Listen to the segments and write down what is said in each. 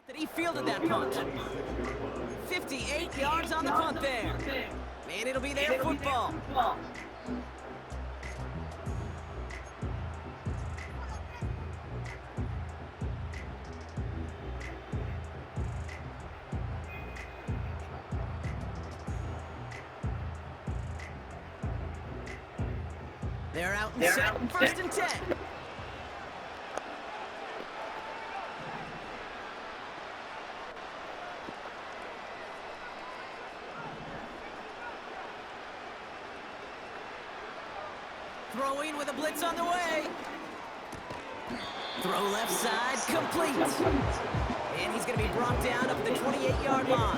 That he fielded that punt. 58 yards on the punt there. And it'll be their football. They're out and set. First and 10. Throwing with a blitz on the way. Throw left side, complete. And he's going to be brought down up at the 28-yard line.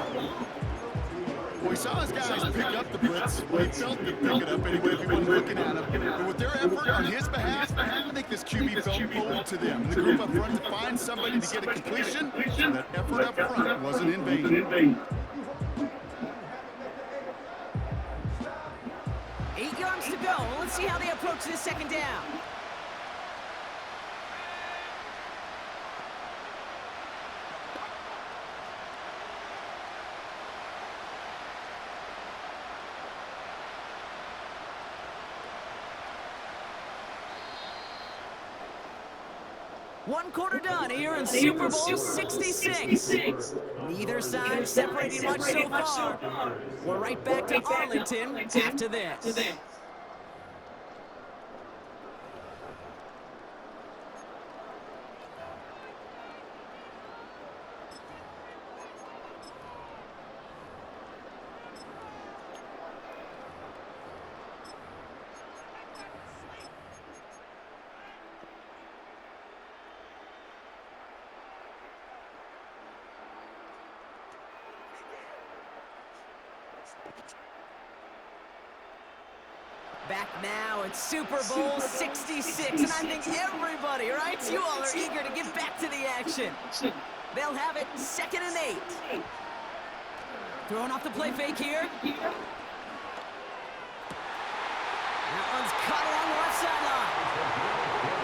Well, we saw his guys pick up the blitz. Well, he felt them pick it up anyway if he wasn't looking at him. But with their effort on his behalf, I think this QB felt owed to them. And the group up front to find somebody to get a completion, so that effort up front wasn't in vain. 8 yards to go. Let's see how they approach this second down. One quarter done here in Super Bowl 66. Neither side separating much so far. We're right back to Arlington after this. Back now, it's Super Bowl 66, and I think everybody, right? You all are eager to get back to the action. They'll have it 2nd and 8. Throwing off the play fake here. That one's caught along the left sideline.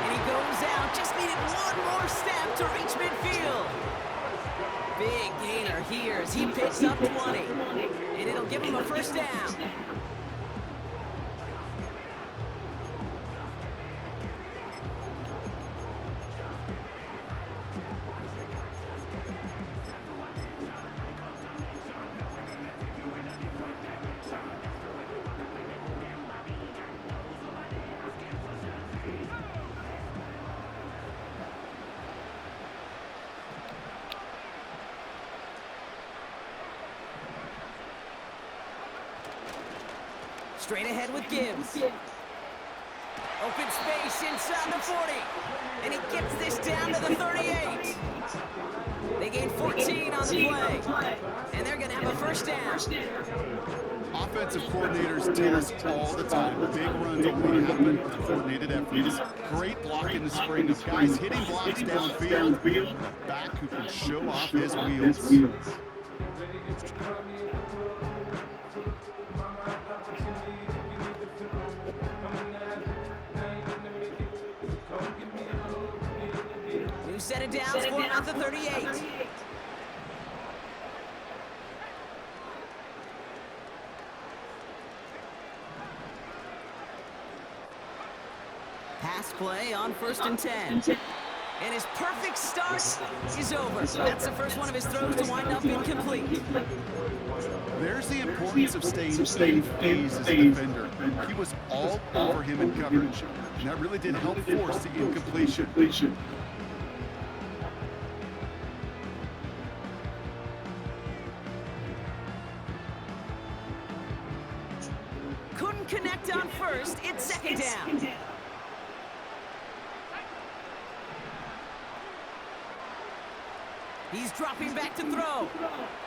And he goes out, just needed one more step to reach midfield. Big gainer here as he picks up 20. And it'll give him a first down. Straight ahead with Gibbs. Open space inside the 40. And he gets this down to the 38. They gain 14 on the play. And they're going to have a first down. Offensive coordinators tell us all the time, big runs only happen with coordinated efforts. Great block in the spring of guys hitting blocks downfield. And a back who can show off his wheels. New set of downs for him at the 38. Pass play on 1st and 10. And his perfect start is over. That's the first one of his throws to wind up incomplete. There's the importance of staying in phase as a defender. He was all over him in coverage, and that really did help force the incompletion. Couldn't connect on 1st. It's 2nd down. He's dropping back to throw.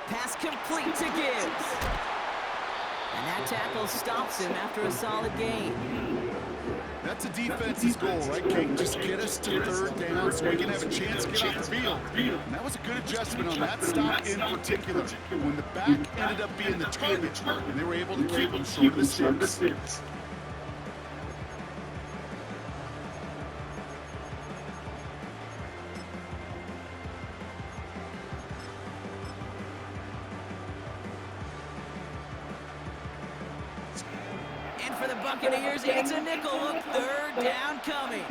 Pass complete to Gibbs. And that tackle stops him after a solid gain. That's a defense's goal, right, King? Just get us to 3rd down so we can have a chance to get off the field. And that was a good adjustment on that stop in particular. When the back ended up being the target, and they were able to keep him short of the sticks. for the Buccaneers. It's a nickel look. Third down coming.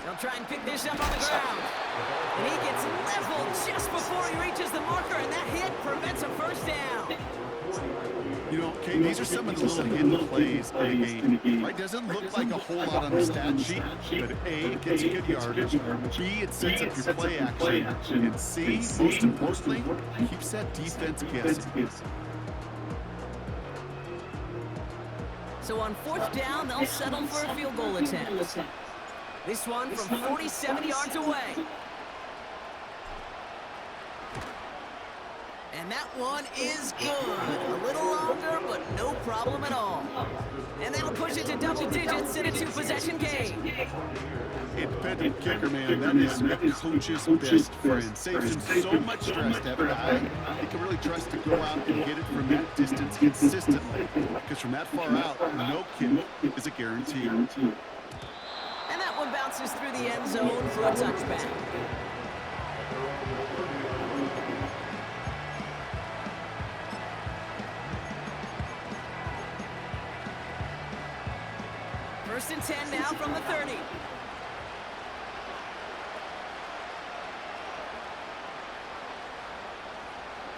They'll try and pick this up on the ground. And he gets leveled just before he reaches the marker, and that hit prevents a first down. You know, Kate, these are some of the little hidden plays in the game. Right? Doesn't look like a whole lot on the stat sheet, but A, it gets you good yardage, B, it sets up your play action, and C, most importantly, keeps that defense guessing. So on fourth down, they'll settle for a field goal attempt. This one from 47 yards away. And that one is good. A little longer, but no problem at all. And that'll push it to double digits in a two-possession game. Independent kicker, man, that is a coach's best friend. Saves him so much stress to have a guy he can really trust to go out and get it from that distance consistently. Because from that far out, no kick is a guarantee. And that one bounces through the end zone for a touchback. First and 10 now from the 30.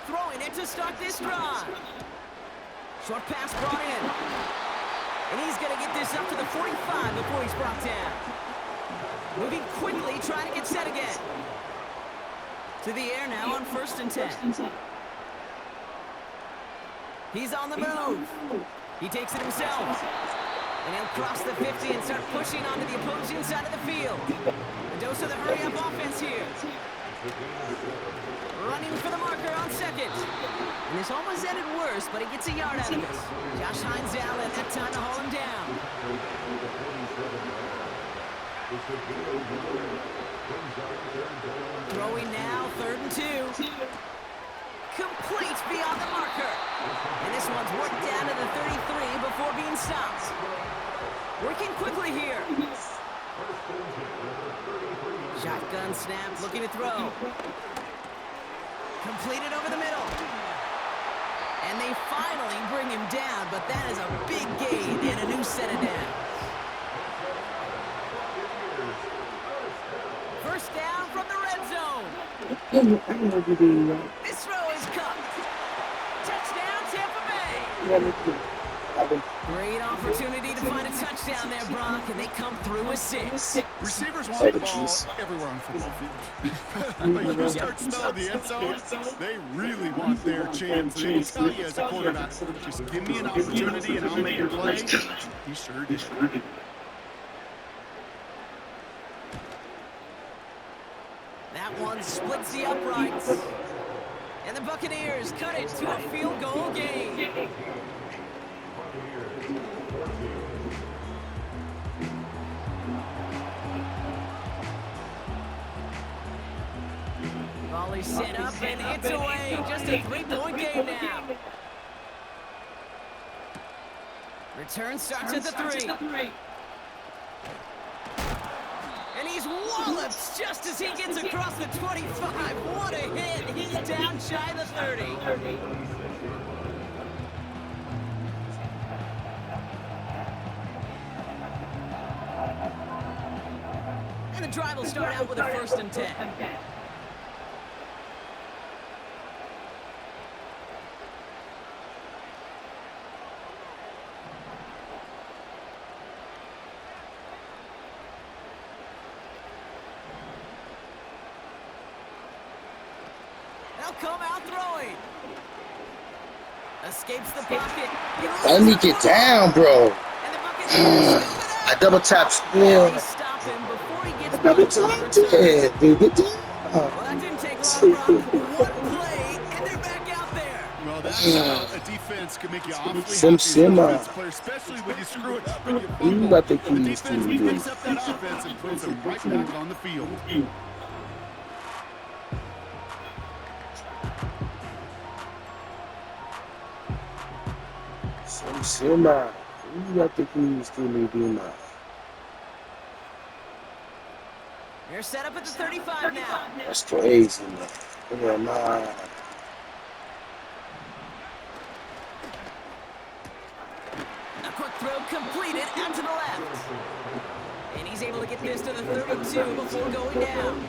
Throwing it to start this drive. Short pass brought in. And he's going to get this up to the 45 before he's brought down. Moving quickly, trying to get set again. To the air now on first and 10. He's on the move. He takes it himself. And he'll cross the 50 and start pushing onto the opposing side of the field. A dose of the hurry-up offense here. Running for the marker on second. And this almost ended worse, but he gets a yard out of this. Josh Hines Allen, that time to haul him down. Throwing now, 3rd and 2. Complete beyond the marker. And this one's worked down to the 33 before being stopped. Working quickly here. Shotgun snap, looking to throw. Completed over the middle. And they finally bring him down, but that is a big gain and a new set of downs. First down from the red zone. This throw is cut. Touchdown, Tampa Bay. Great opportunity to find a touchdown there, Brock, and they come with 6. Receivers want the ball everywhere on the football field. But you start smelling the end zone, they really want their chance. They tell you as a quarterback, just give me an opportunity and I'll make a play. He sure did. That one splits the uprights. And the Buccaneers cut it to a field goal game. Volley set up and it's away. Just a 3-point game now. Return starts at the 3. And he's walloped just as he gets across the 25. What a hit. He's down shy of the 30. And the drive will start out with a 1st and 10. They'll come out throwing. Escapes the pocket. Let me get down, bro. I double tap still. Stop him before he gets Double tap, yeah, dude. Get down. Well, that didn't take long, Brock. One play, and they're back out there. Well, that's a defense can make you awfully happy as a defense player, especially when you screw it up and you fumble. About the The keys defense to picks up that offense and puts them right back on the field. Simmer. You got the keys to me, Dima. They're set up at the 35 now. That's crazy, man. Yeah, nah. A quick throw completed out to the left. And he's able to get this to the 32 before going down.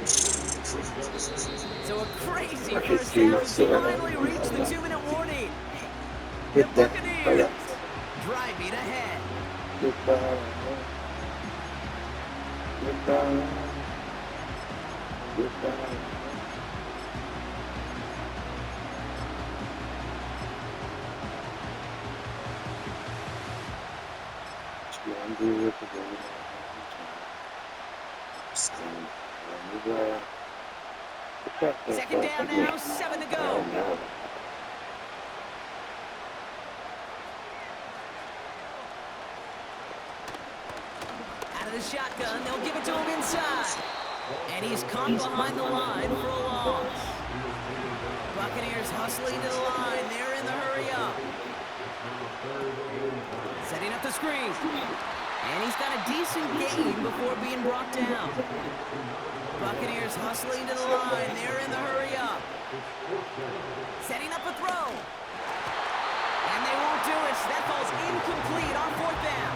So a crazy first half has finally reached the 2-minute warning. The Buccaneers driving ahead. Second down now, 7 to go. Out of the shotgun, they'll give it to him inside. And he's caught behind the line for a loss. Buccaneers hustling to the line. They're in the hurry up. Setting up the screen. And he's got a decent gain before being brought down. Buccaneers hustling to the line. They're in the hurry up. Setting up a throw. And they won't do it. That ball's incomplete on 4th down.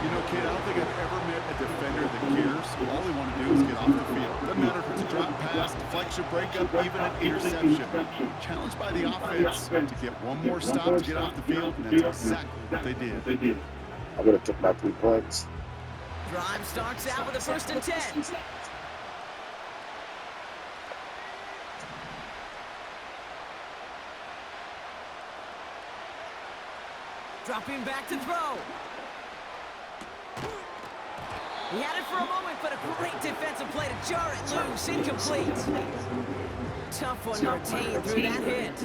You know, kid, I don't think I've ever met a defender that cares. All they want to do is get off the field. Doesn't matter if it's a drop pass, deflection, breakup, even an interception. Challenged by the offense to get one more stop to get off the field, and that's exactly what they did. I would have took my 3 points. Drive starts out with a 1st and 10. Dropping back to throw. He had it for a moment, but a great defensive play to jar it loose. Incomplete. Tough one to retain through that hit.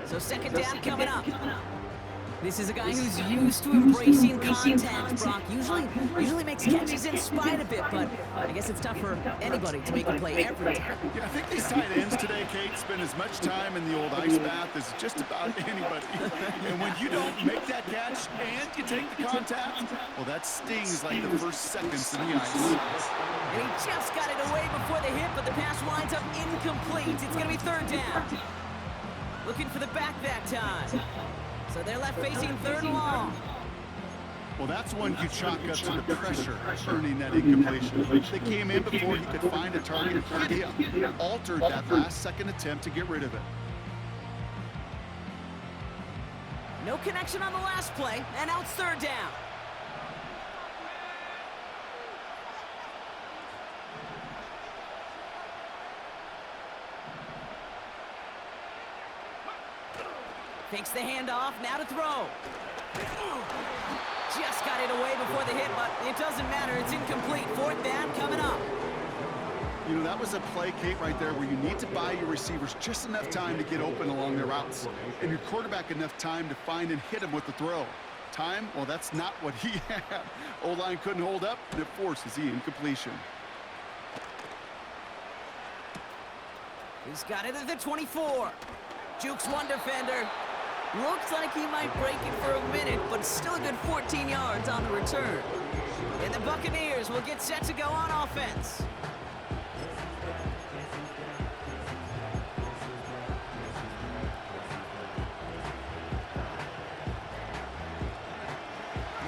So 2nd down coming up. This is a guy who's used to embracing contact, Brock. Usually makes catches in spite of it, but I guess it's tough for anybody to make a play every time. Yeah, I think these tight ends today, Kate, spend as much time in the old ice bath as just about anybody. And when you don't make that catch and you take the contact, well, that stings like the first seconds in the ice. And he just got it away before the hit, but the pass winds up incomplete. It's going to be 3rd down. Looking for the back that time. So they're left facing 3rd and long. Well, that's one you chalk up to the pressure earning that incompletion. They came in before he could find a target, hit him, altered that last-second attempt to get rid of it. No connection on the last play, and now it's 3rd down. Fakes the handoff, now to throw. Just got it away before the hit, but it doesn't matter. It's incomplete. 4th down coming up. You know, that was a play, Kate, right there where you need to buy your receivers just enough time to get open along their routes. And your quarterback enough time to find and hit him with the throw. Time, well, that's not what he had. O-line couldn't hold up, and it forces the incompletion. He's got it at the 24. Jukes one defender. Looks like he might break it for a minute, but still a good 14 yards on the return. And the Buccaneers will get set to go on offense.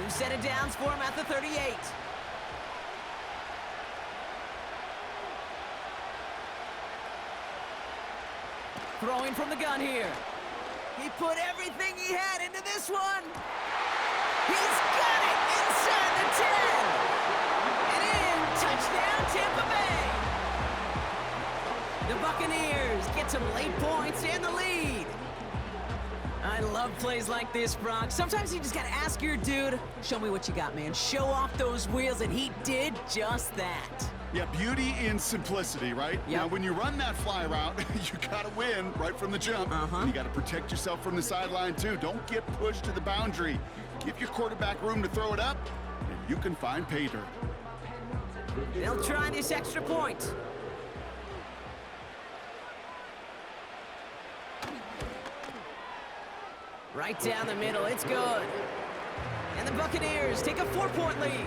New set of downs for him at the 38. Throwing from the gun here. He put everything he had into this one. He's got it inside the 10. And in, touchdown Tampa Bay. The Buccaneers get some late points and the lead. I love plays like this, Brock. Sometimes you just gotta ask your dude, show me what you got, man. Show off those wheels, and he did just that. Yeah, beauty in simplicity, right? Yep. Now, when you run that fly route, you got to win right from the jump. And you got to protect yourself from the sideline, too. Don't get pushed to the boundary. Give your quarterback room to throw it up, and you can find pay dirt. They'll try this extra point. Right down the middle, it's good. And the Buccaneers take a 4-point lead.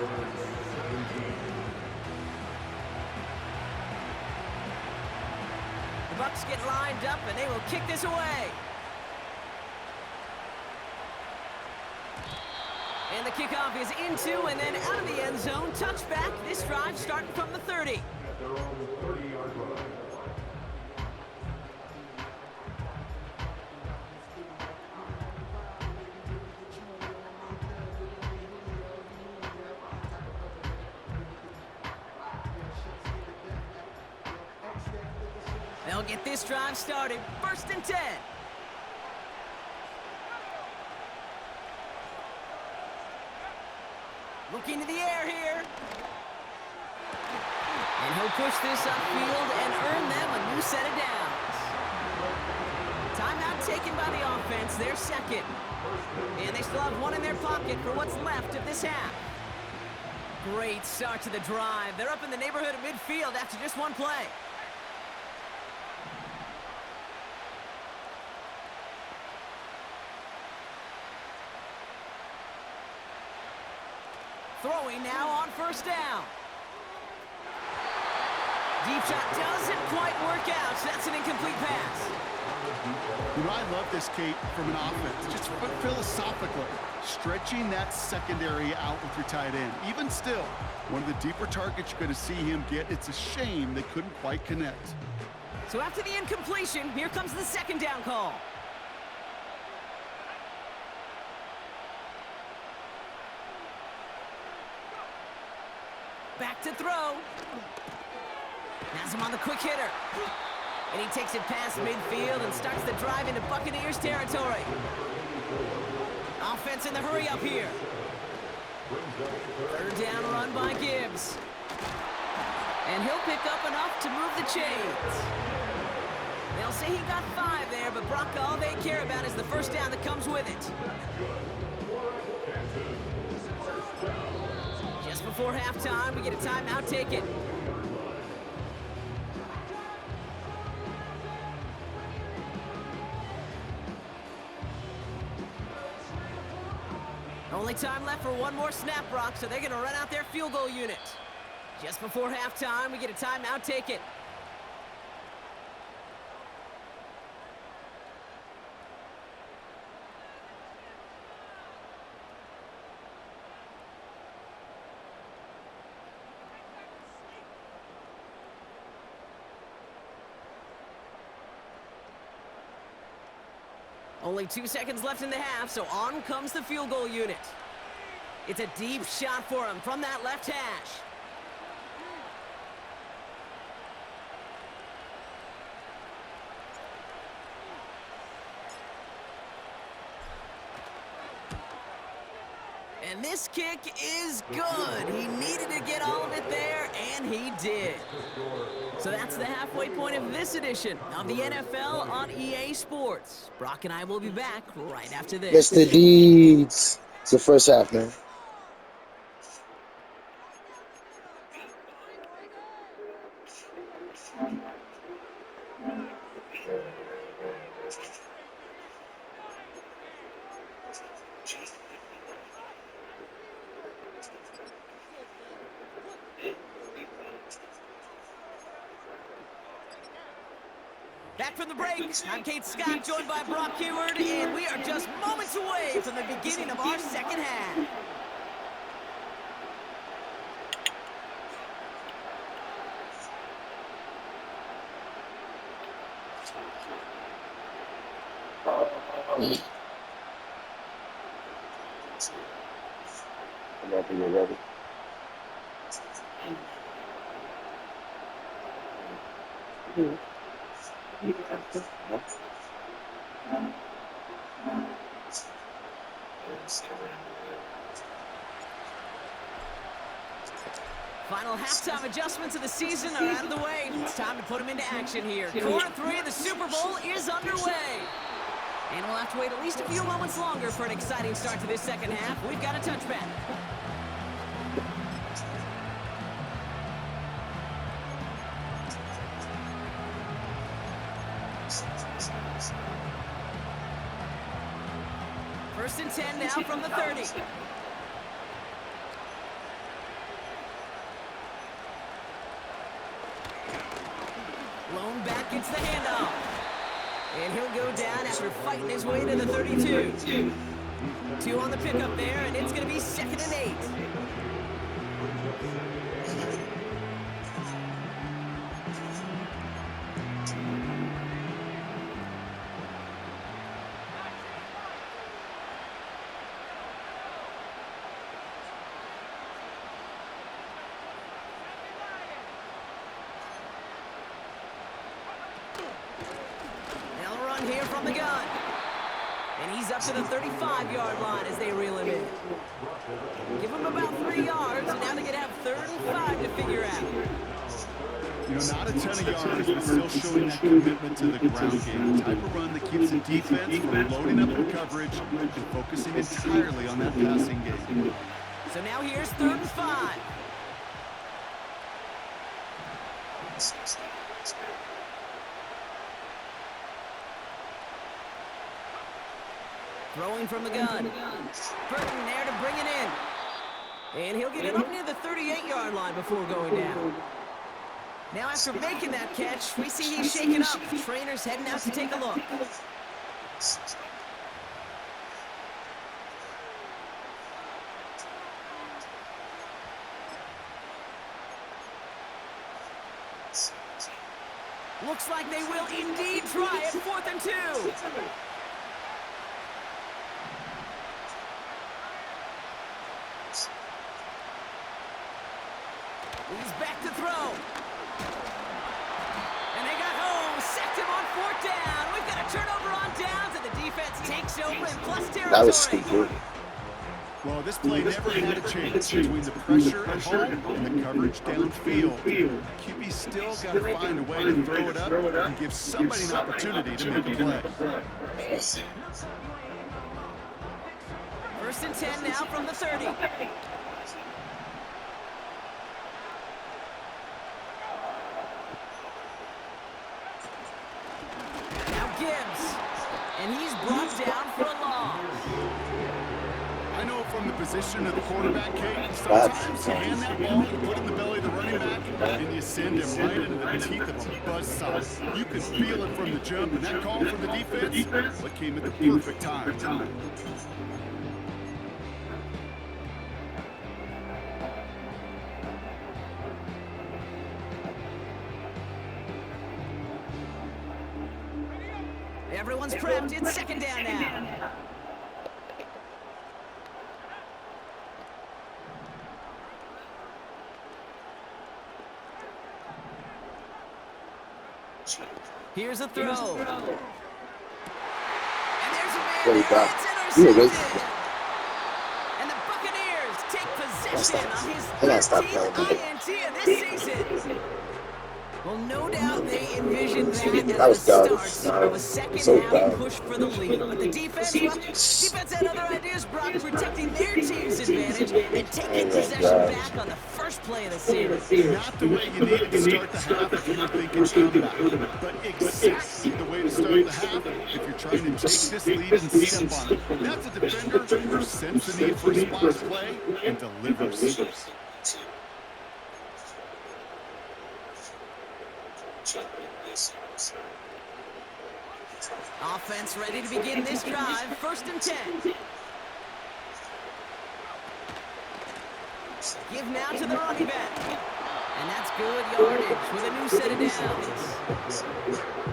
The Bucs get lined up, and they will kick this away. And the kickoff is into and then out of the end zone. Touchback. This drive starting from the 30. They'll get this drive started. 1st and 10. Looking to the air here. And he'll push this upfield and earn them a new set of downs. Timeout taken by the offense, their second. And they still have one in their pocket for what's left of this half. Great start to the drive. They're up in the neighborhood of midfield after just one play. Throwing now on 1st down. Deep shot doesn't quite work out, so that's an incomplete pass. You know, I love this, Kate, from an offense. Just philosophically, stretching that secondary out with your tight end. Even still, one of the deeper targets you're going to see him get. It's a shame they couldn't quite connect. So after the incompletion, here comes the 2nd down call. Back to throw. Has him on the quick hitter. And he takes it past midfield and starts the drive into Buccaneers territory. Offense in the hurry up here. 3rd down run by Gibbs. And he'll pick up enough to move the chains. They'll say he got 5 there, but Brock, all they care about is the 1st down that comes with it. Just before halftime, we get a timeout taken. Only time left for one more snap, Brock, so they're going to run out their field goal unit. Just before halftime, we get a timeout taken. Only 2 seconds left in the half, so on comes the field goal unit. It's a deep shot for him from that left hash. And this kick is good. He needed to get all of it there, and he did. So that's the halfway point of this edition of the NFL on EA Sports. Brock and I will be back right after this. Mr. Deeds. It's the 1st half, man. Back from the break, I'm Kate Scott, joined by Brock Heward, and we are just moments away from the beginning of our second half. Whenever you're ready. Final halftime adjustments of the season are out of the way. It's time to put them into action here. Quarter 3 of the Super Bowl is underway. And we'll have to wait at least a few moments longer for an exciting start to this second half. We've got a touchback. First and 10 now from the 30. gets the handoff. And he'll go down after fighting his way to the 32. 2 on the pickup there, and it's going to be 2nd and 8. Here from the gun. And he's up to the 35-yard line as they reel him in. Give him about 3 yards, and now they're going to have 3rd and 5 to figure out. You know, not a ton of yards, but still showing that commitment to the ground game. The type of run that keeps the defense from loading up in coverage and focusing entirely on that passing game. So now here's 3rd and 5. Throwing from the gun. Burton there to bring it in. And he'll get it up near the 38-yard line before going down. Now after making that catch, we see he's shaken up. The trainer's heading out to take a look. Looks like they will indeed try it. 4th and 2. He's back to throw. And they got home. Sacked him on 4th down. We've got a turnover on downs, and the defense takes over in plus territory. That was stupid. Well, this play never had a chance between the pressure at home and the coverage downfield. QB still got to find a way to throw it up and give somebody an opportunity to make a play. 1st and 10 now from the 30. Gibbs, and he's brought down for a loss. I know from the position of the quarterback, Kate, sometimes you hand that ball, you put it in the belly of the running back, and you send him right into the teeth of a buzzsaw. You can feel it from the jump, and that call from the defense, what came at the perfect time. Everyone's prepped. It's 2nd down now. Here's a throw. And there's a man that's intercepted. And the Buccaneers take possession on his 13th INT of this season. Well, no doubt they envisioned that as the start of a second-half push for the lead. But the defense had other ideas, Brock, protecting their team's advantage and taking possession back on the first play of the series. Not the way you needed to start the half if you were thinking comeback, but exactly the way to start the half if you're trying to take this lead and step on it. That's a defender who senses the need for a splash play and delivers. Offense ready to begin this drive. 1st and 10. Give now to the running back. And that's good yardage with a new set of downs.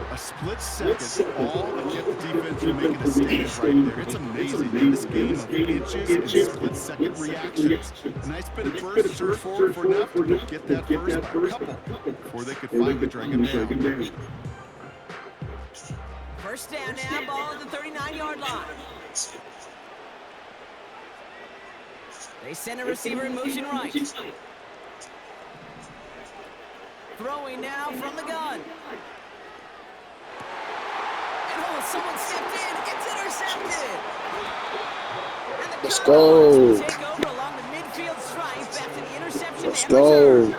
A split second, all to get the defense from making a stand right there. It's amazing in this game of inches and split-second reactions. A nice bit of burst, surge forward for enough to get that first by a couple before they could finally drag him down. 1st down now, ball at the 39-yard line. They send a receiver in motion right. Throwing now from the gun. And someone stepped in. It's intercepted. And the Let's go. Take over along the midfield stripe after the interception. Let's go.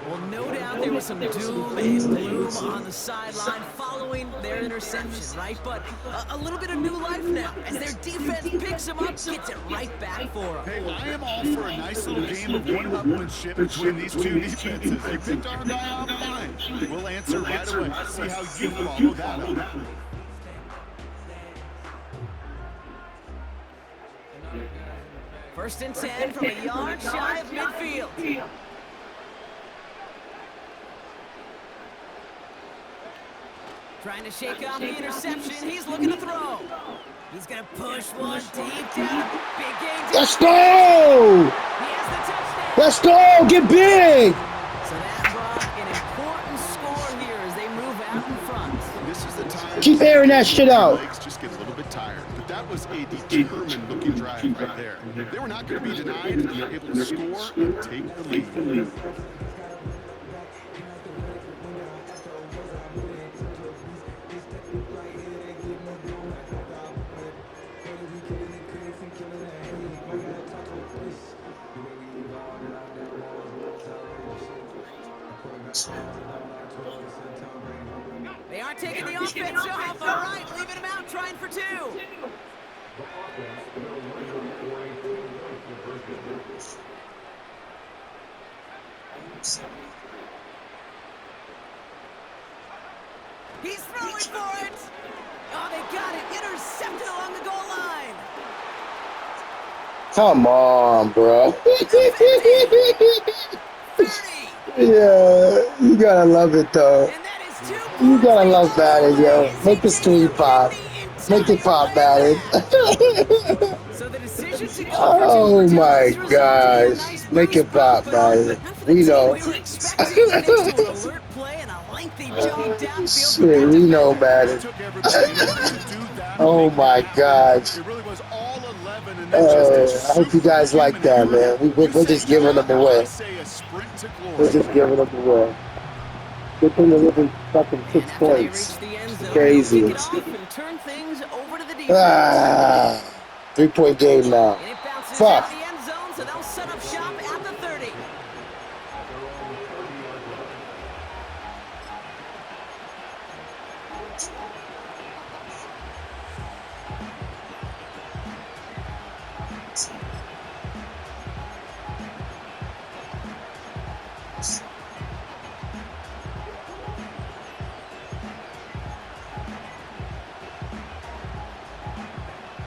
Well, no doubt there was some doom and gloom on the sideline following their interception, right? But a little bit of new life now as their defense picks them up, gets it right back for them. Hey, I am all for a nice little game of one-upmanship between these two defenses. You picked our guy off line. We'll answer right away. See how you follow that up. First and 10 from a yard shy of midfield. Trying to shake off the interception. He's looking to throw. He's going to push one deep down. Big game. Let's go! He has the touchdown. Let's go! Get big! So that brought an important score here as they move out in front. This is the time. Keep airing that shit out. Legs just get a little bit tired, but that was a determined looking drive right there. They were not going to be denied. They were able to score and take the lead. They aren't taking the offense off. All right, leaving him out, trying for two. He's throwing for it. Oh, they got it. Intercepted along the goal line. Come on, bro. 30. Yeah, you gotta love it, though. And that is 2 points. You gotta love Madden, yo. Make the screen pop. Make it pop, Madden. So the decision to go Oh for two my resulted in a gosh. nice Make it boost, pop, but Madden. not for the We team know. we were expecting, thanks to an alert play and a lengthy jog downfield. Shit, we know, Madden. Took everybody to do that. Oh my gosh. It really was all 11 and then just I hope you guys like that, man. We're just giving them away. say a sprint to glory. We're just giving them away. Good thing they're living fucking 6 After they reach points. the end zone, Crazy. they'll kick it off and turn things over to the defense. Ah, 3-point game now. And it bounces Fuck. out the end zone, so they'll set up shop at the 30.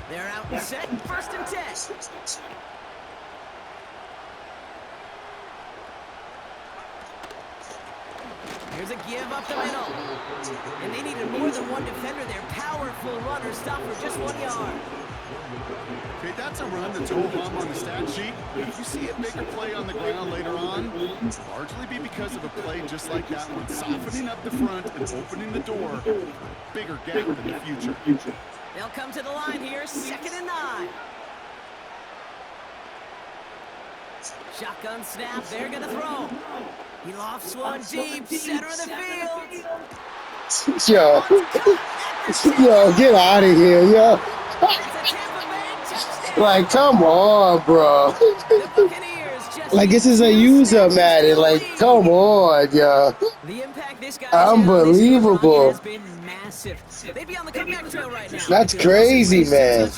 They're out and set, first and 10. Here's a give up the middle. And they needed more than one defender. Their powerful runner stopped for just 1 yard. Okay, that's a run that's ho-hum on the stat sheet. If you see a bigger play on the ground later on, largely be because of a play just like that one, softening up the front and opening the door for a bigger gap in the future. They'll come to the line here, 2nd and 9. Shotgun snap, they're going to throw. He lofts one deep, center of the field. Yo, yo, get out of here, yo. It's a Tampa Bay touchdown. Like, come on, bro. The Buccaneers just Like, this is a user, Madden. Like, come on, yo. The impact this guy has had on this Unbelievable. has been massive. They'd be on the comeback trail right now. That's crazy, man.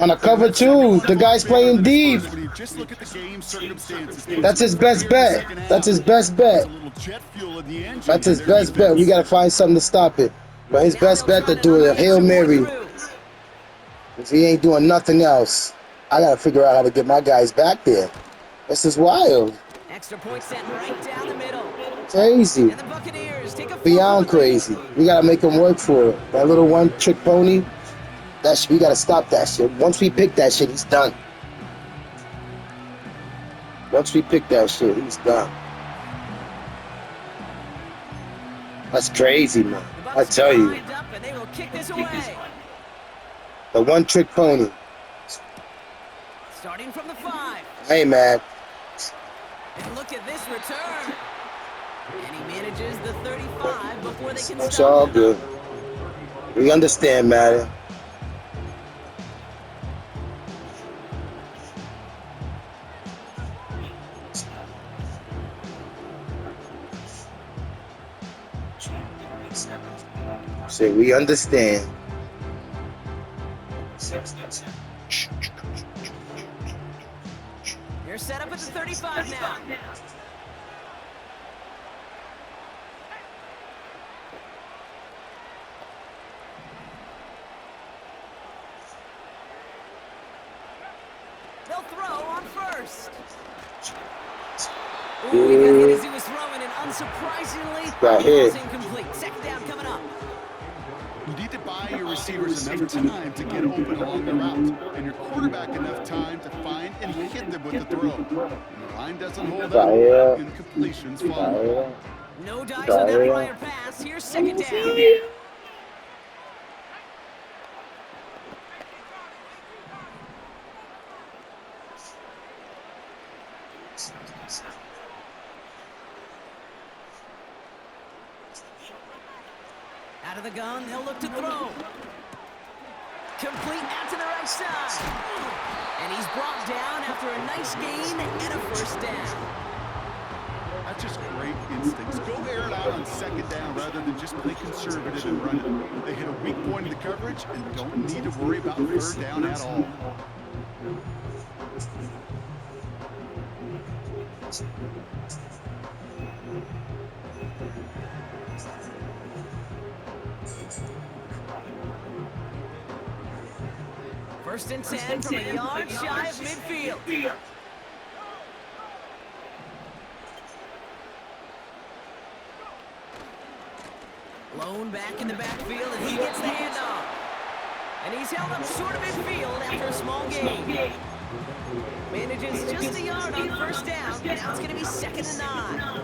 On a cover 2, the guy's playing deep. When you just look at the game circumstances, That's his best bet. That's his best bet. a little jet fuel in the engine. That's his best bet. We gotta find something to stop it. But his best bet to do it a Hail Mary. If he ain't doing nothing else, I gotta figure out how to get my guys back there. This is wild. Extra point sent right down the middle. Crazy. And the Buccaneers take a Beyond crazy. We gotta make him work for it. That little one-trick pony, that shit, we gotta stop that shit. Once we pick that shit, he's done. Once we pick that shit, he's done. That's crazy, man. I tell you. Lined up and they will kick this away. The one-trick pony. Starting from the 5. Hey, man. And look at this return. And he manages the 35 before they can It's stop all him. good. We understand, Madden. Shit, we understand. You're set up at the 35 now. They'll throw on first. Ooh, he got hit as he was throwing, and unsurprisingly, Got he was hit. incomplete. Second down coming up. You need to buy your receivers enough time to get open along the route, and your quarterback enough time to find and hit them with the throw. When the line doesn't hold up, incompletions follow. No dice on that prior pass. Here's second down. Out of the gun, they'll look to throw. Complete out to the right side. And he's brought down after a nice gain and a first down. That's just great instincts. Go air it out on second down rather than just play conservative and run it. They hit a weak point in the coverage and don't need to worry about third down at all. First and 10 from a yard shy of midfield. Blown back in the backfield, and he gets the handoff. And he's held up short of midfield after a small gain. Manages just a yard on first down. Now it's going to be 2nd and 9.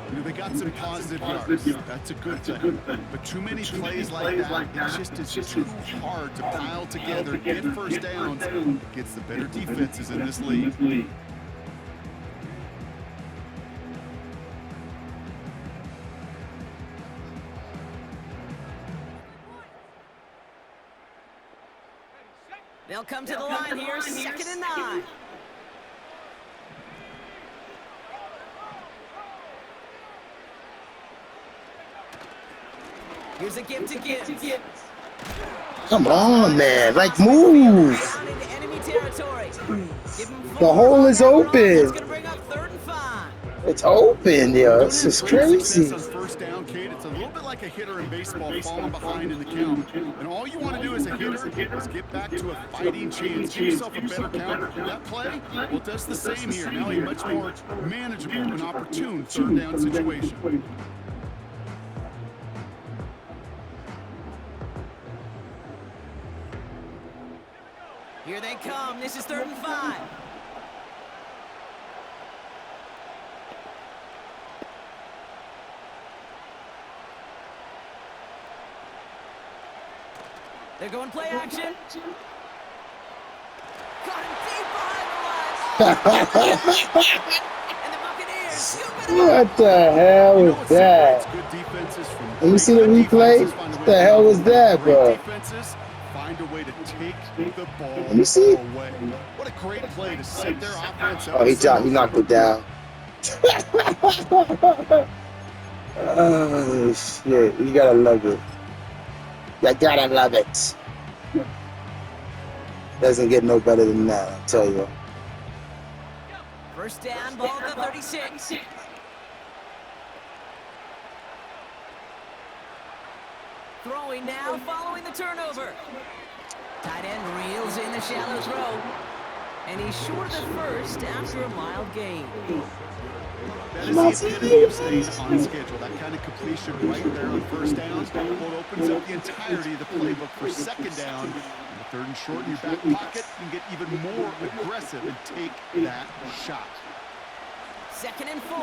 You know, they got some positive yards. That's a good thing. But too many plays like that, it's just too hard to pile together, get first downs, gets the better defenses in this league. They'll come to the line here, 2nd and 9. Here's a give to give. Come on, man. Like, move. Down into enemy territory. Give him The 4 hole on is that run. open. That's going to bring up 3rd and 5. It's open, yo. This is crazy. On first down, Kate, it's a little bit like a hitter in baseball falling behind in the count. And all you want to do as a hitter is get back to a fighting chance. Give yourself a better count. That play, well, does the same here. Now a much more manageable and opportune third down situation. Here they come. This is 3rd and 5. They're going play action. Got him deep behind the line. And the Buccaneers scoop it up. What the hell was that? Let me see the replay. What the hell was that, bro? Find a way to take the ball Let me see. away. What a great play to set their offense up. Oh, he knocked it down. Oh, shit. You gotta love it. You gotta love it. Doesn't get no better than that, I'll tell you. First down, ball at the 36. Throwing now, following the turnover. Tight end reels in the shallow throw. And he's short of the first after a mild gain. That is the epitome of staying on schedule. That kind of completion right there on first down. Well, it opens up the entirety of the playbook for second down. And the 3rd and short in your back pocket, you can get even more aggressive and take that shot. 2nd and 4.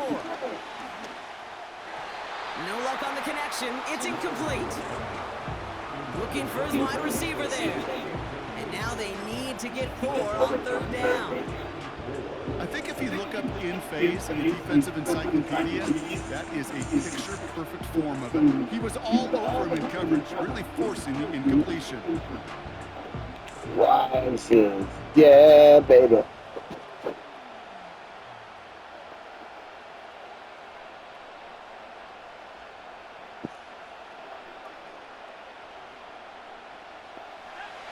No luck on the connection. It's incomplete. Looking for his wide receiver there. And now they need to get 4 on 3rd down. I think if you look up in phase in the defensive encyclopedia, that is a picture-perfect form of it. He was all over him in coverage, really forcing the incompletion. Wow, yeah, baby.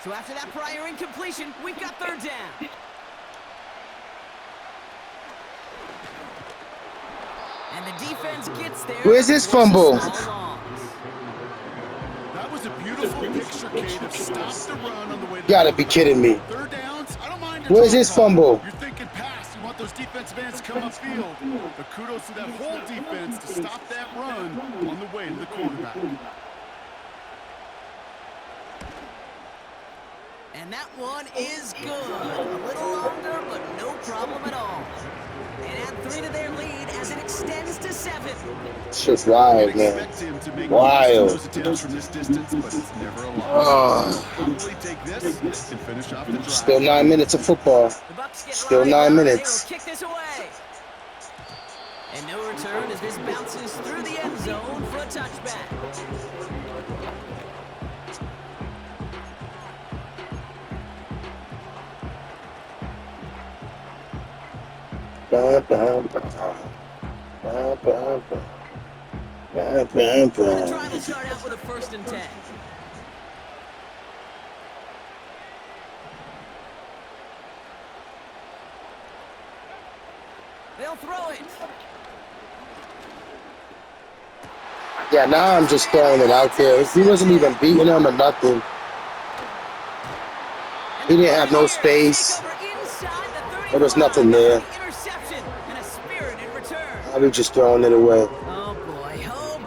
So after that prior incompletion, we've got third down. And the defense gets there. Where's his fumble? That was a beautiful picture, Kate, of stop the run on the way to Gotta be kidding me. third downs. I don't mind. Where's his fumble? You're thinking pass. You want those defensive ends to come upfield. But kudos to that whole defense to stop that run on the way to the quarterback. And that one is good. A little longer, but no problem at all. And add 3 to their lead as it extends to 7. It's just wild, man. Wild. From this distance, but it's never a loss. Probably take this and finish off the drive. Still 9 minutes of football. The Bucs get Still lined 9 up, minutes. They will kick this away. And no return as this bounces through the end zone for a touchback. Bum, bum, bum. Bum, bum, bum. Bum, bum, The bum. drive will start out with a 1st and 10. They'll throw it. Yeah, now I'm just throwing it out there. He wasn't even beating him or nothing. He didn't have no space. There was nothing there. Interception and a spirited return. I was just throwing it away. Oh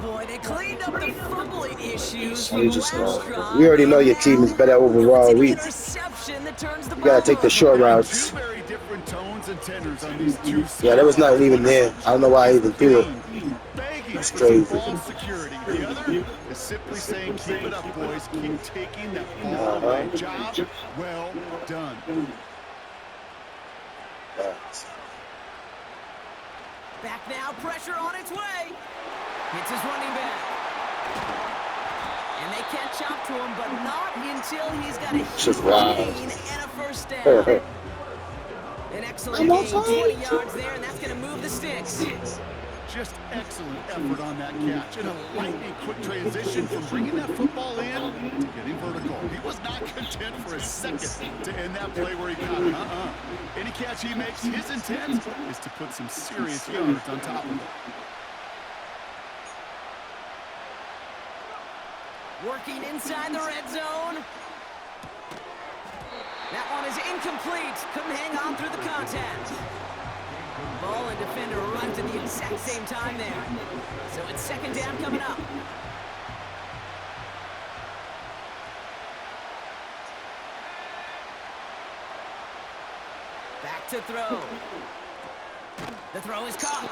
boy, they cleaned up the fumbling issues We from just last drive. we already know your team is better overall. It's an We interception that turns the gotta ball take the over. short routes. Two very different tones and tenors on these two. Yeah, there was nothing even there. I don't know why I even threw it. That's crazy. Ball security. The other is simply saying, keep it up, boys. Keep taking that ball away. Job well done. Back now, pressure on its way. It's his running back. And they can't chop to him, but not until he's got a Just huge wow. gain and a 1st down. An excellent gain, 20 yards there, and that's going to move the sticks. Just excellent effort on that catch. And a lightning quick transition from bringing that football in to getting vertical. He was not content for a second to end that play where he got it. Any catch he makes, his intent is to put some serious yards on top of it. Working inside the red zone. That one is incomplete. Couldn't hang on through the contact. Ball and defender arrived at the exact same time there. So it's 2nd down coming up. Back to throw. The throw is caught.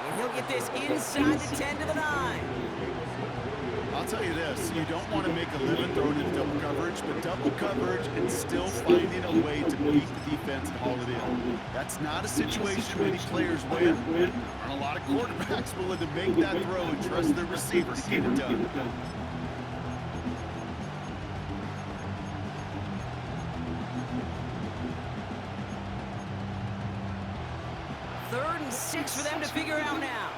And he'll get this inside the 10 to the 9. I'll tell you this, you don't want to make a living throwing into double coverage, but double coverage and still finding a way to beat the defense and haul it in. That's not a situation many players win. And a lot of quarterbacks willing to make that throw and trust their receiver to get it done. Third and 6 for them to figure out now.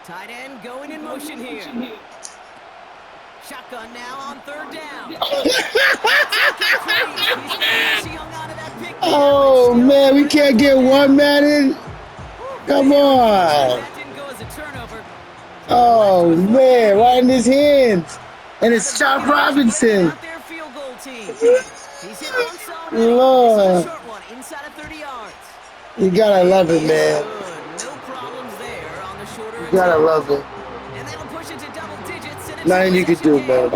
Tight end going in motion here. Shotgun now on 3rd down. Oh man, we can't get one man in. Come on. That didn't go as a turnover. Oh man, right in his hands. And it's Chop Robinson. Out their field goal team. He's hit once already. Lord. This is a short one, inside of 30 yards. You gotta love it, man. Good. No problems there on the shorter You gotta love it. And that'll push it to double digits. And it's Nothing you can do, man.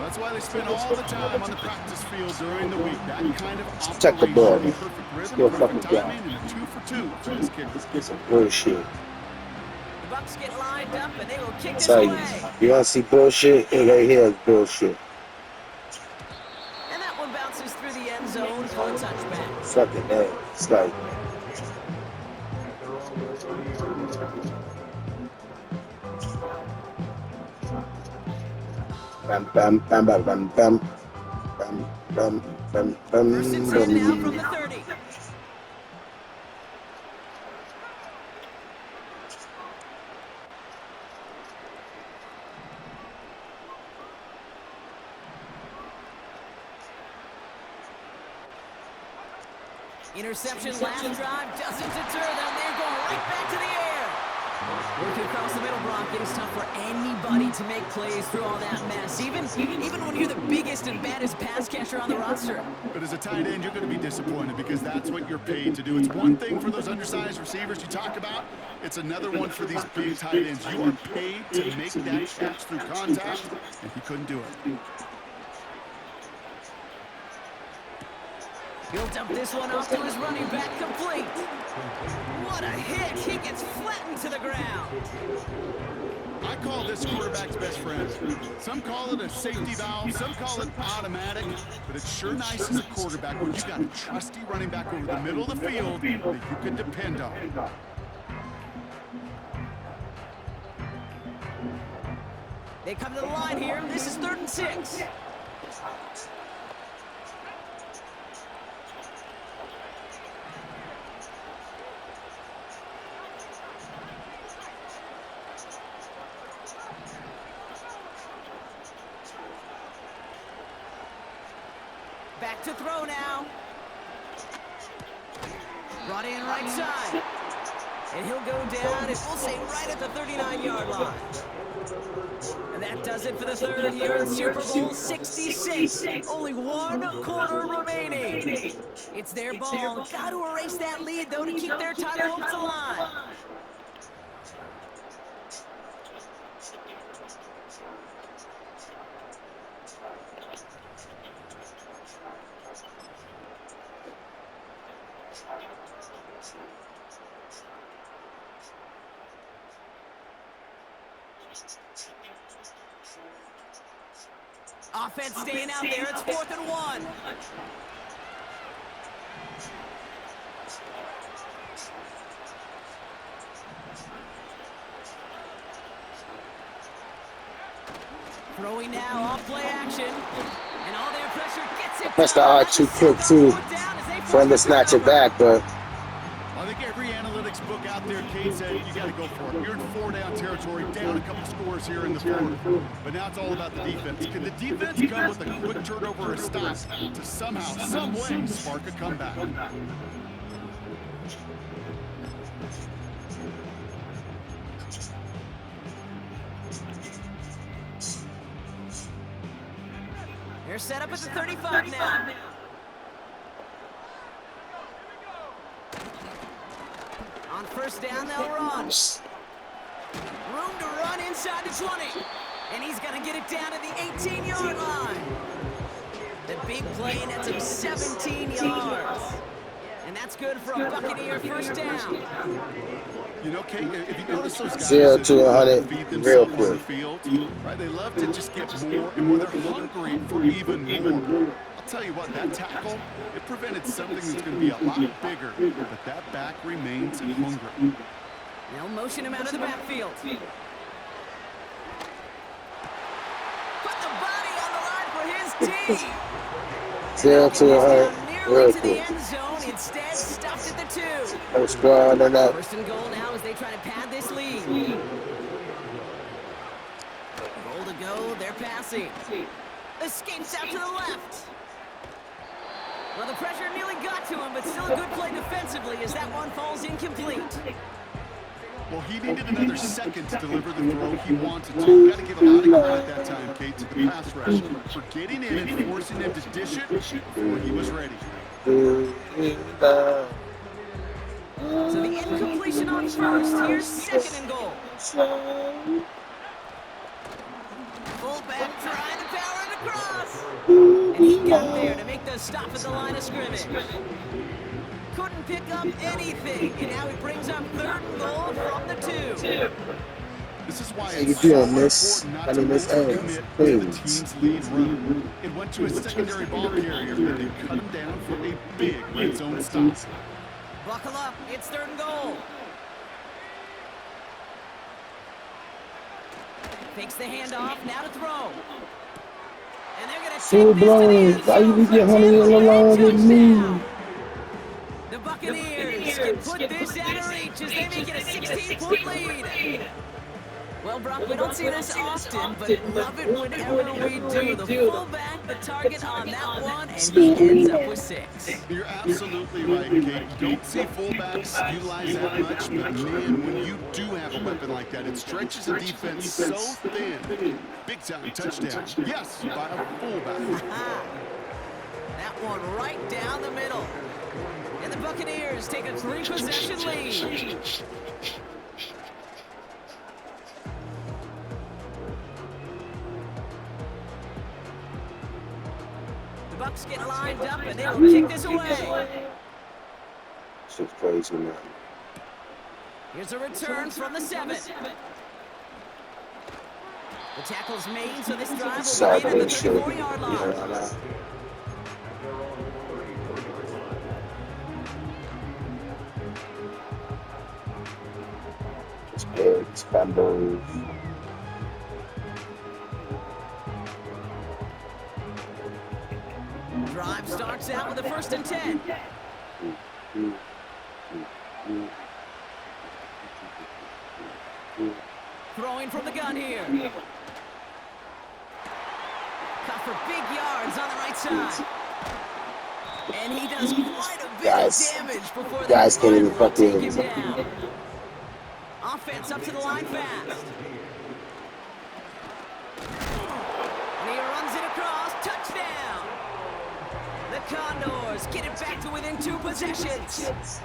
That's why they spend all the time on the practice field during the week. That kind of Just check the ball, man. perfect rhythm, Still perfect fucking timing, and a 2 for 2 for this kicker. It's some bullshit. The Bucs get lined up and they will kick this Tell you, away. you wanna see bullshit? It right here is bullshit. And that one bounces through the end zone for a touchback. Fucking hell. It's like bam bam bam bam bam bam bam bam bam bam First and 10 now from bam. the 30. Interception last drive doesn't deter them. They're going right back to the air. Working across the middle, Brock. It is tough for anybody to make plays through all that mess, even when you're the biggest and baddest pass catcher on the roster. But as a tight end, you're going to be disappointed because that's what you're paid to do. It's one thing for those undersized receivers you talk about. It's another one for these big tight ends. You are paid to make that catch through contact, and he couldn't do it. He'll dump this one off to his running back, complete. What a hit! He gets flattened to the ground. I call this quarterback's best friend. Some call it a safety valve, some call it automatic, but it's sure nice as a quarterback when you've got a trusty running back over the middle of the field that you can depend on. They come to the line here. This is 3rd and 6. Back to throw now. Brought in right side. And he'll go down, and we'll say right at the 39-yard line. And that does it for the third here in Super Bowl 66. Only 1 quarter remaining. It's their ball. Got to erase that lead, though, to keep their title hopes alive. Offense staying out there. It's 4th and 1. Throwing now off play action. And all their pressure gets it. Press the R2 quick too for him to snatch it back, but I think every analytics book out there, Kate, said you got to go for it. You're in 4-down territory, down a couple scores here in the 4th. But now it's all about the defense. Can the defense come with a quick turnover or a stop to somehow, some way, spark a comeback? They're set up at the 35 now. On 1st down, they'll run. Room to run inside the 20. And he's going to get it down to the 18-yard line. The big play nets him 17 yards. And that's good for a Buccaneer 1st down. You know, Kate, if you notice those guys 0 to 100 real quick. on the field, right? They love to just get more and more. They're hungry for even more. I'll tell you what, that tackle, it prevented something that's going to be a lot bigger, but that back remains hungry. They'll motion him out of the backfield. Put the body on the line for his team. 0 to 100 real To the quick. end zone, instead stuffed at the 2. No scoring on that. 1st and goal now as they try to pad this lead. Goal to go, they're passing. Escapes out to the left. Well, the pressure nearly got to him, but still a good play defensively as that one falls incomplete. Well, he needed another second to deliver the throw he wanted to. Got to give a lot of credit that time, Kate, to the pass rush for getting in and forcing him to dish it before he was ready. So the incompletion on 1st, here's 2nd and goal. Fullback trying to power it across. And he got there to make the stop at the line of scrimmage. Couldn't pick up anything, and now he brings up 3rd and goal from the 2. This is why How you it's doing, so miss? important My not to name is overcommit Aaron. to the Please. team's lead runner. It went to a secondary ball carrier, and they cut him down for a big red zone stop. Buckle up, it's 3rd and goal. Fakes the handoff, now to throw. And they're going to Full take this to the blown. end Why you zone leave for your honey Tampa Bay alone with me? touchdown. The Buccaneers can put this out of reach as they make it a 16-point lead. Well, Brock, we don't see this often, but love it whenever we do. The fullback, the target on that one, and he ends up with 6. You're absolutely right, Kate. You don't see fullbacks utilize that much, but man, when you do have a weapon like that, it stretches the defense so thin. Big time touchdown. Yes, by a fullback. That one right down the middle. And the Buccaneers take a 3-possession lead. The Bucs get lined up and they'll kick this away. Shit's crazy, man. Here's a return from the 7. The tackle's made, so this drive will begin at the 34-yard line. It's Condors. Drive starts out with a 1st and 10. Throwing from the gun here. Cut for big yards on the right side. And he does quite a bit of damage before the guys can't even take him down. Offense up to the line fast. And he runs it across. Touchdown. The Condors get it back to within 2 possessions.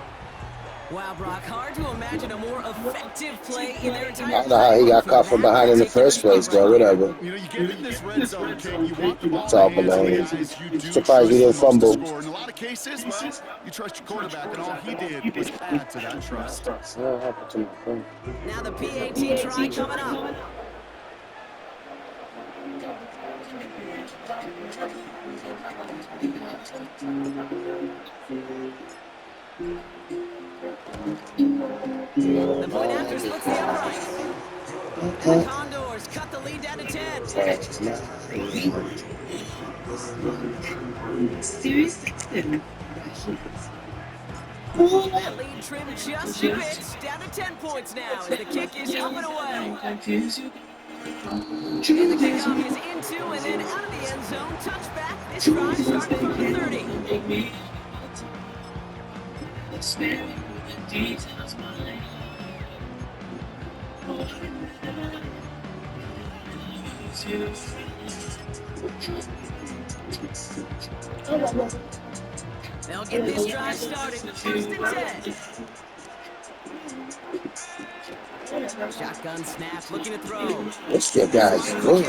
Wow, Brock, hard to imagine a more effective play in their entire. I don't know how he got caught from behind in the first place, but whatever. You know, you get in this red zone, Kate, you want the ball It's all in the hands baloney. of the guys you do Surprised he didn't trust the most to fumble. score. In a lot of cases, well, you trust your quarterback, and all he did was add to that trust. What happened to my phone? Now the PAT try coming up. The point after splits the upright. And the Condors cut the lead down to 10. That lead trimmed just a bit, down to 10 points now as the kick is up and away. And the kickoff is into and then out of the end zone. Touchback. This drive started from the 30. They'll get this drive started. 1st and 10. Shotgun snap, looking to throw. What's that guy's doing?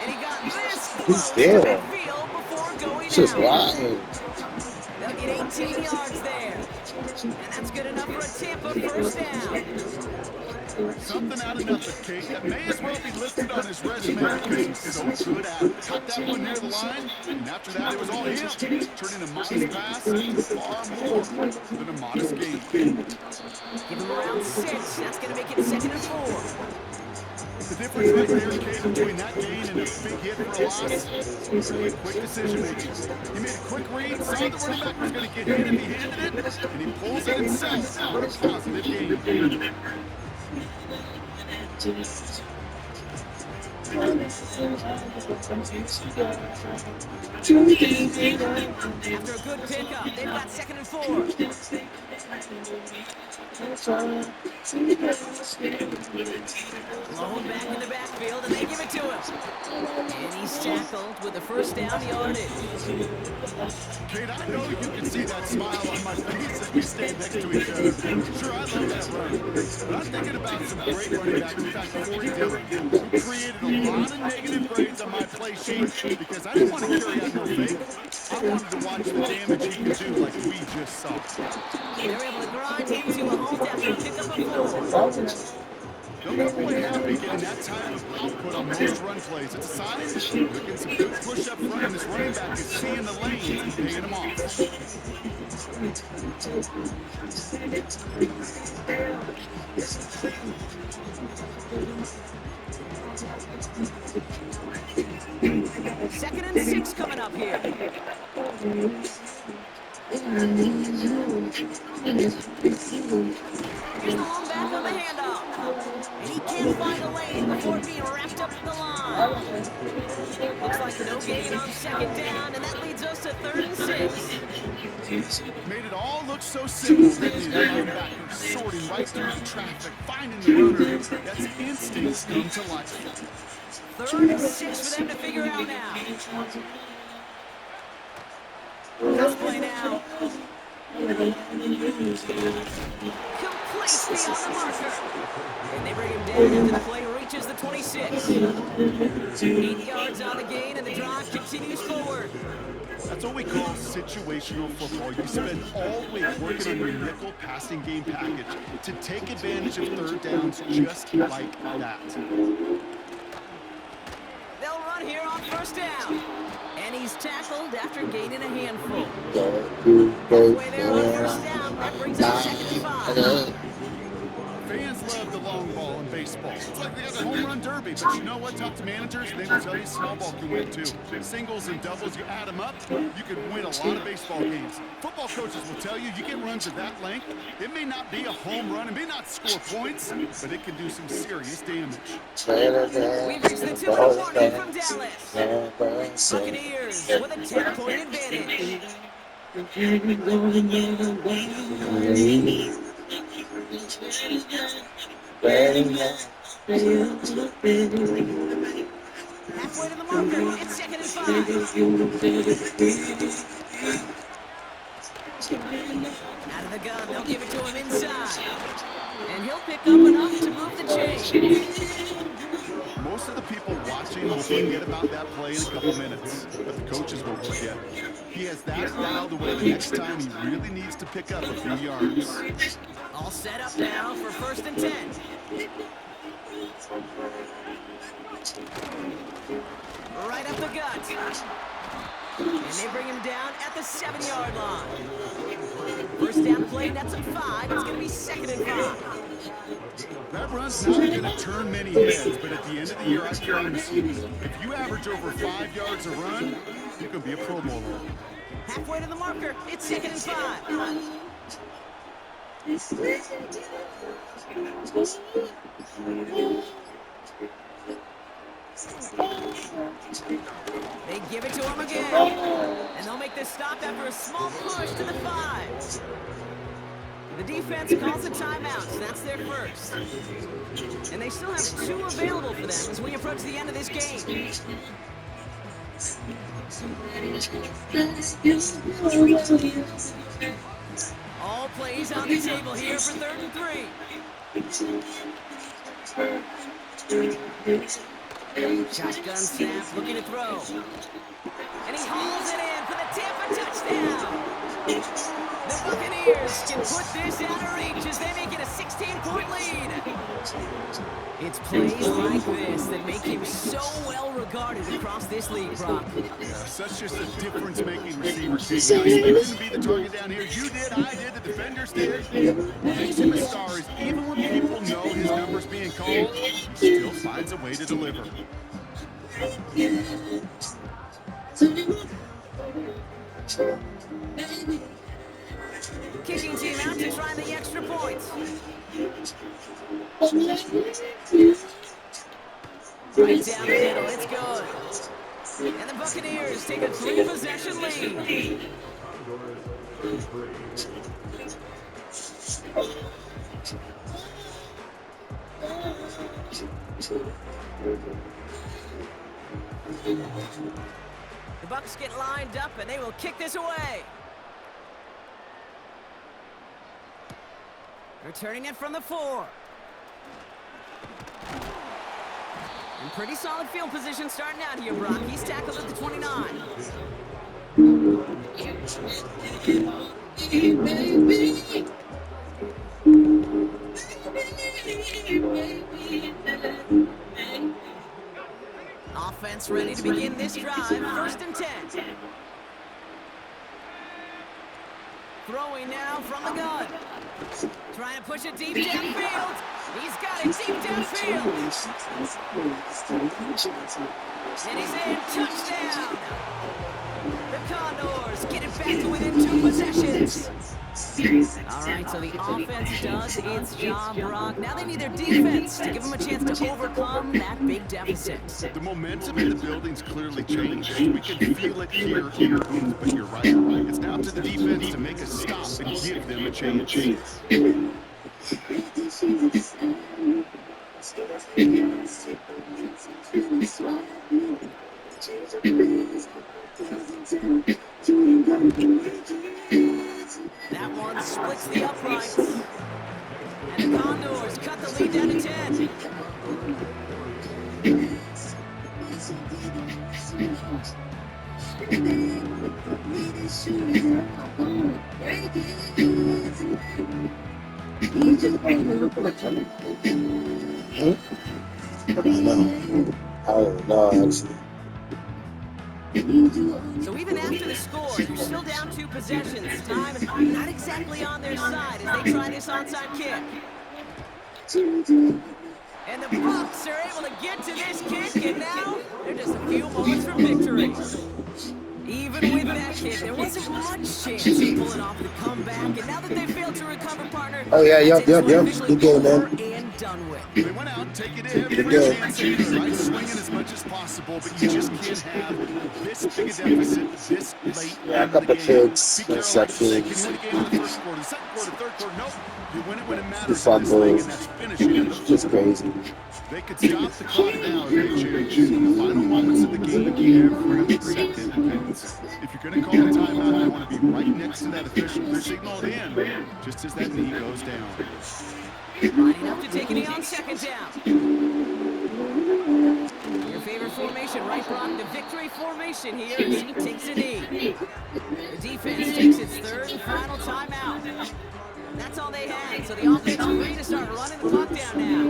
And he got this He's close there. to midfield before going Just out. lying. They'll get 18 yards there. And that's good enough for a Tampa 1st down. Something out of nothing, Kate. That may as well be listed on his resume because he's so good at it. Caught that one near the line, and after that, it was all him. Turning a modest pass into far more than a modest game. Give him around 6. That's going to make it 2nd and 4. The difference right there, Kate, between that gain and a big hit for a loss, really quick decision making. He made a quick read, saw the running back was going to get hit if he handed it, and he pulls it himself. What a positive game. After a good pickup, they've got 2nd and 4. Blown back in the backfield, and they give it to him. And he's tackled with the 1st down yardage. Kate, I know you can see that smile on my face as we stand next to each other. Sure, I love that run. But I'm thinking about some great running backs. In fact, Corey Dillon, who created a lot of negative grades on my play sheet because I didn't want to carry out no fake. I wanted to watch the damage he could do like we just saw. They're able to grind into a hold after a pickup of 4. They'll be really happy getting that type of output on most run plays. It's a sign they're getting some good push up front, and this running back is seeing the lanes and paying them off. Second and 6 coming up here. Here's the long back on the handoff. And he can't find a lane before being wrapped up at the line. Looks like no gain on second down, and that leads us to 3rd and 6. Made it all look so simple, didn't he? The linebacker sorting right through the traffic, finding the runner. That's instincts come to life. 3rd and 6 for them to figure out now. Let's play now. Complete beyond the marker. And they bring him down after the play reaches the 26. 8 yards on the gain, and the drive continues forward. That's what we call situational football. You spend all week working on your nickel passing game package to take advantage of 3rd downs just like that. They'll run here on 1st down. And he's tackled after gaining a handful. Halfway there on 1st down. That brings up 2nd and 5. Fans love the long ball in baseball. It's like they got the home run derby, but you know what? Talk to managers, they will tell you small ball can win too. Singles and doubles, you add them up, you can win a lot of baseball games. Football coaches will tell you, you get runs of that length, it may not be a home run, it may not score points, but it can do some serious damage. We've reached the 2-minute warning from Dallas. Buccaneers with a 10-point advantage. Halfway to the marker, it's 2nd and 5. Out of the gun, they'll give it to him inside. And he'll pick up enough to move the chains. Most of the people watching will forget about that play in a couple minutes, but the coaches won't forget. He has that dialed away the next time he really needs to pick up a few yards. All set up now for 1st and 10. Right up the gut. And they bring him down at the 7-yard line. 1st down play, that's a 5. It's going to be 2nd and 5. That run's not going to turn many heads, but at the end of the year, I promise you, if you average over 5 yards a run, you can be a Pro Bowler. Halfway to the marker, it's 2nd and 5. They give it to him again. And they'll make this stop after a small push to the 5. The defense calls a timeout, so that's their first. And they still have 2 available for them as we approach the end of this game. All plays on the table here for 3rd and 3. Shotgun snap, looking to throw. And he hauls it in for the Tampa touchdown. The Buccaneers can put this out of reach as they make it a 16-point lead. It's plays like this that make him so well regarded across this league, Brock. Yeah, such just a difference-making receiver. He's expecting to be the target down here. You did, I did, the defenders did. What makes him a star is even when people know his number's being called, he still finds a way to deliver. Kicking team out to try the extra points. Right down the middle, it's good. And the Buccaneers take a 3-possession lead. The Bucs get lined up and they will kick this away. Returning it from the 4. And pretty solid field position starting out here, Brock. He's tackled at the 29. Offense ready to begin this drive. 1st and 10. Throwing now from the gun. Trying to push it deep downfield. He's got it deep downfield. And he's in. Touchdown. The Condors get it back to within 2 possessions. All right, so the offense does its job, Brock. Now they need their defense to give them a chance to overcome that big deficit. The momentum in the building's clearly changed. We can feel it here in the booth, but you're right. It's now up to the defense to make a stop and give them a chance. That one splits the uprights. And the Condors cut the lead down to 10. Oh, no, actually. So even after the score, they're still down 2 possessions. Time not exactly on their side as they try this onside kick. And the Bucs are able to get to this kick, and now they're just a few moments from victory. Even with that kick, there wasn't much chance of pulling off the comeback, and now that they failed to recover, partner, Oh, yeah, yep. officially Good game, over man. and done with. They went out, taking every Good chance they could, right? Swinging as much as possible, but you just can't have this big a deficit this late Yeah, a in the couple game. picks, Be careful, like you say, can interceptions. you win the game in the first quarter, second quarter, third quarter? Nope. You win it when it matters The in this thing, fumbles. and that's finishing in the Just fourth. crazy. They could stop the clock now if they choose. In the final moments of the game, every second counts. If you're going to call a timeout, you want to be right next to that official to signal it in, just as that knee goes down. Lining up to take a knee on second down. Your favorite formation, right, Brock? The victory formation here as he takes a knee. The defense takes its third and final timeout. That's all they had, so the offense free to start running the clock down now.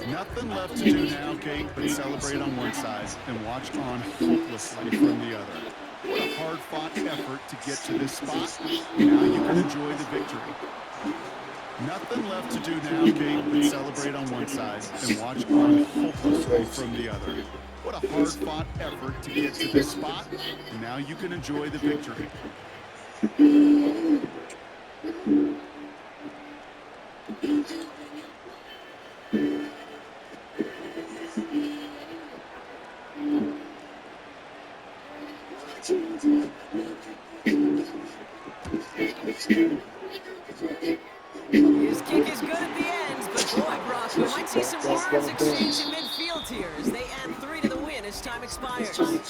Nothing left to do now, Kate, but celebrate on one side and watch on hopelessly from the other. What a hard-fought effort to get to this spot. Now you can enjoy the victory. Nothing left to do now, Kate, but celebrate on one side and watch on hopelessly from the other. What a hard-fought effort to get to this spot. Now you can enjoy the victory. His kick is good at the ends, but boy, Brock, we might see some words exchanged in midfield here as they add 3 to the win as time expires. And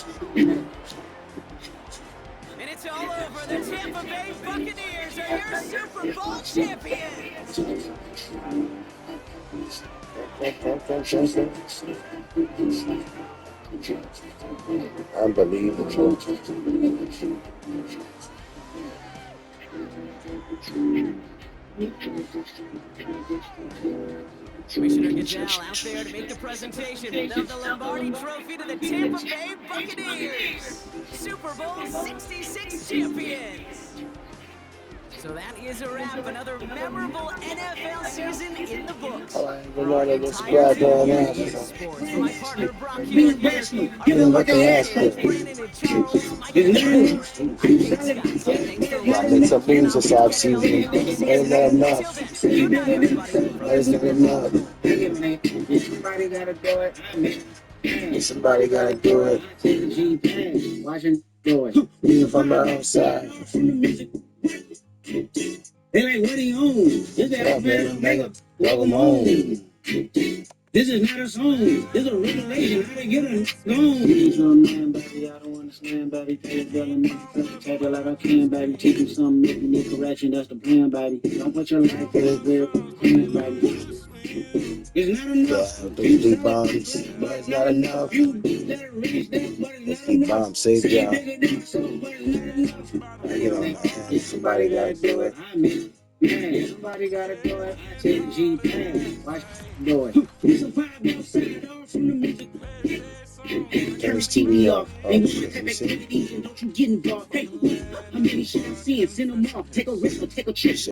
it's all over. The Tampa Bay Buccaneers are your Super Bowl champions. Unbelievable. Commissioner Goodell out there to make the presentation of the Lombardi Trophy to the Tampa Bay Buccaneers, Super Bowl 66 champions. So that is a wrap. Another memorable NFL season in the books. Oh, I ain't gonna lie, this squad going on. Sports for my partner Brock here. Give him what they asked for. Brandon and Charles, Mike and I'm Kate Scott. Thanks for I made some moves this offseason. Ain't that enough? Good night, everybody. Ain't that enough? Somebody gotta do it. Somebody gotta do it. Watch him do it. Even from the outside. They like, what do you own? This is Yeah, a man. Welcome home. This is not a song. This is a regulation. How to get a song? He's your man, baby. I don't understand, baby. Take it like I can, baby. Teach you something, make me correction. That's the plan, baby. Don't put your life in this weird plan, baby. It's not enough. Yeah, those deep bombs, but it's not enough. Deep bomb saved y'all. You know, somebody gotta do it. Man, somebody gotta do it. Take the G plan. Watch do it. Turn his TV off. Oh, shit, let me see. Don't you get involved. How many shots see and send them off? Take a risk or take a chance.